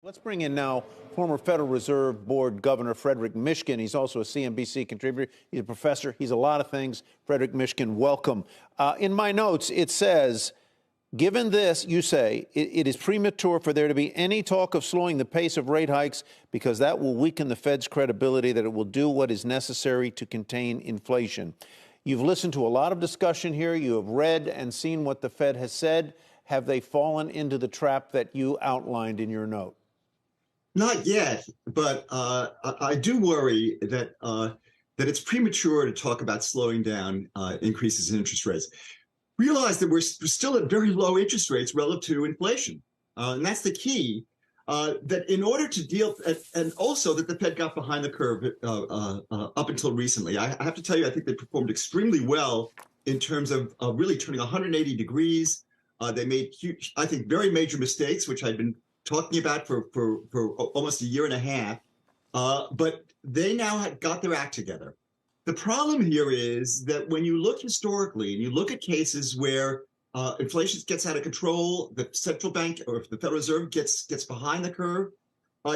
Let's bring in now former Federal Reserve Board Governor Frederick Mishkin. He's also a CNBC contributor. He's a professor. He's a lot of things. Frederick Mishkin, welcome. In my notes, it says, given this, you say, it is premature for there to be any talk of slowing the pace of rate hikes because that will weaken the Fed's credibility, that it will do what is necessary to contain inflation. You've listened to a lot of discussion here. You have read and seen what the Fed has said. Have they fallen into the trap that you outlined in your note? Not yet, but I do worry that it's premature to talk about slowing down increases in interest rates. Realize that we're still at very low interest rates relative to inflation, and that's the key. That in order to deal, and also that the Fed got behind the curve up until recently. I have to tell you, I think they performed extremely well in terms of really turning 180 degrees. They made huge, I think, very major mistakes, which I've been talking about for almost a year and a half, but they now have got their act together. The problem here is that when you look historically and you look at cases where inflation gets out of control, the central bank or the Federal Reserve gets behind the curve,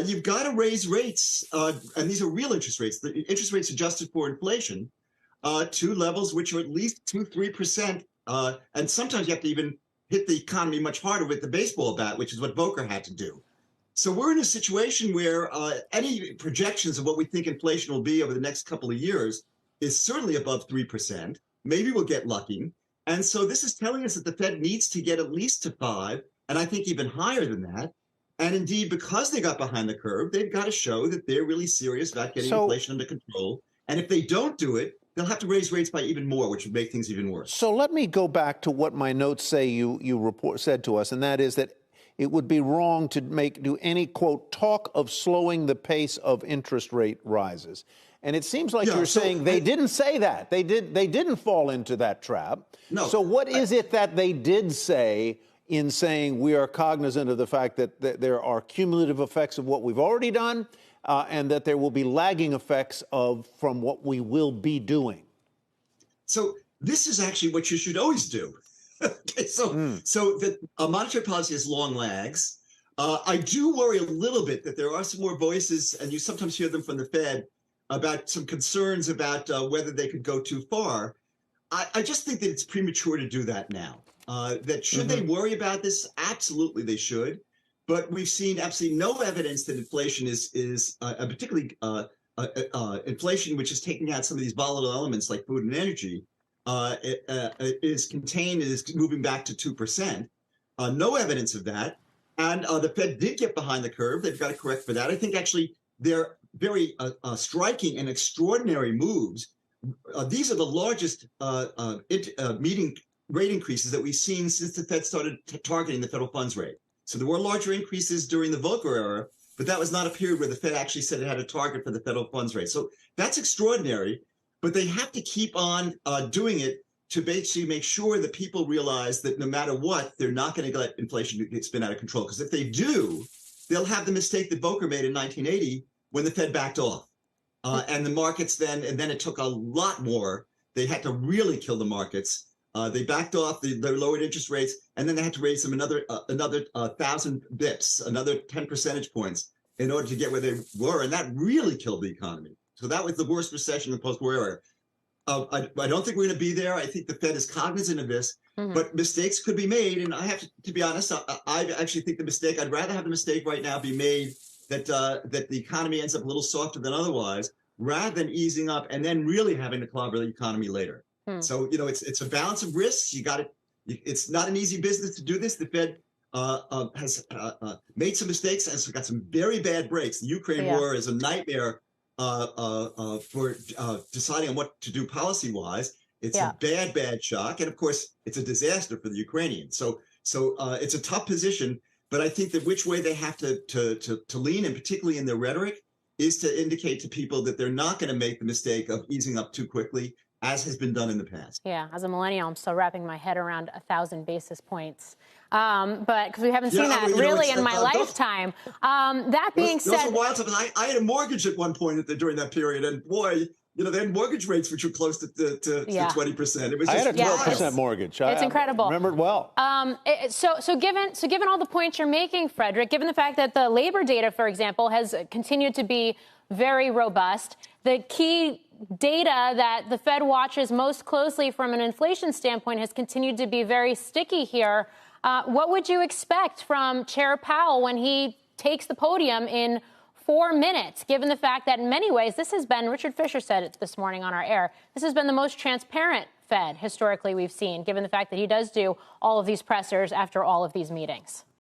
you've got to raise rates, and these are real interest rates, the interest rates adjusted for inflation, to levels which are at least 2-3%, and sometimes you have to even hit the economy much harder with the baseball bat, which is what Volcker had to do. So we're in a situation where any projections of what we think inflation will be over the next couple of years is certainly above 3%. Maybe we'll get lucky. And so this is telling us that the Fed needs to get at least to 5%, and I think even higher than that. And indeed, because they got behind the curve, they've got to show that they're really serious about getting inflation under control. And if they don't do it, they'll have to raise rates by even more, which would make things even worse. So let me go back to what my notes say you said to us, and that is that it would be wrong to do any, quote, talk of slowing the pace of interest rate rises. And it seems like you're saying they didn't say that. They didn't fall into that trap. No. So what is it that they did say in saying we are cognizant of the fact that there are cumulative effects of what we've already done, and that there will be lagging effects from what we will be doing? So this is actually what you should always do. Okay, so that monetary policy has long lags. I do worry a little bit that there are some more voices, and you sometimes hear them from the Fed, about some concerns about whether they could go too far. I just think that it's premature to do that now. That should they worry about this? Absolutely, they should. But we've seen absolutely no evidence that inflation is particularly inflation, which is taking out some of these volatile elements like food and energy, is contained and is moving back to 2%. No evidence of that. And the Fed did get behind the curve. They've got to correct for that. I think actually they're very striking and extraordinary moves. These are the largest meeting rate increases that we've seen since the Fed started targeting the federal funds rate. So there were larger increases during the Volcker era, but that was not a period where the Fed actually said it had a target for the federal funds rate. So that's extraordinary, but they have to keep on doing it to basically make sure that people realize that no matter what, they're not going to let inflation get spin out of control. Because if they do, they'll have the mistake that Volcker made in 1980 when the Fed backed off. And the markets then it took a lot more. They had to really kill the markets. They backed off, they lowered interest rates, and then they had to raise them another 1,000 bips, another 10 percentage points in order to get where they were. And that really killed the economy. So that was the worst recession in the post-war era. I don't think we're going to be there. I think the Fed is cognizant of this, but mistakes could be made. And I have to be honest, I actually think I'd rather have the mistake right now be made that the economy ends up a little softer than otherwise, rather than easing up and then really having to clobber the economy later. So, it's a balance of risks. It's not an easy business to do this. The Fed has made some mistakes and it's got some very bad breaks. The Ukraine war is a nightmare for deciding on what to do policy-wise. It's a bad shock. And of course, it's a disaster for the Ukrainians. So it's a tough position. But I think that which way they have to lean, and particularly in their rhetoric, is to indicate to people that they're not going to make the mistake of easing up too quickly, as has been done in the past. Yeah, as a millennial, I'm still wrapping my head around 1,000 basis points. But because we haven't seen that really in my lifetime. That being said, those are wild stuff. I had a mortgage at one point during that period, and boy, they had mortgage rates which were close to 20%. It was I just had a 12% mortgage. It's incredible. I remember it well. So given all the points you're making, Frederick, given the fact that the labor data, for example, has continued to be very robust, the key data that the Fed watches most closely from an inflation standpoint has continued to be very sticky here. What would you expect from Chair Powell when he takes the podium in 4 minutes, given the fact that in many ways this has been, Richard Fisher said it this morning on our air, this has been the most transparent Fed historically we've seen, given the fact that he does do all of these pressers after all of these meetings?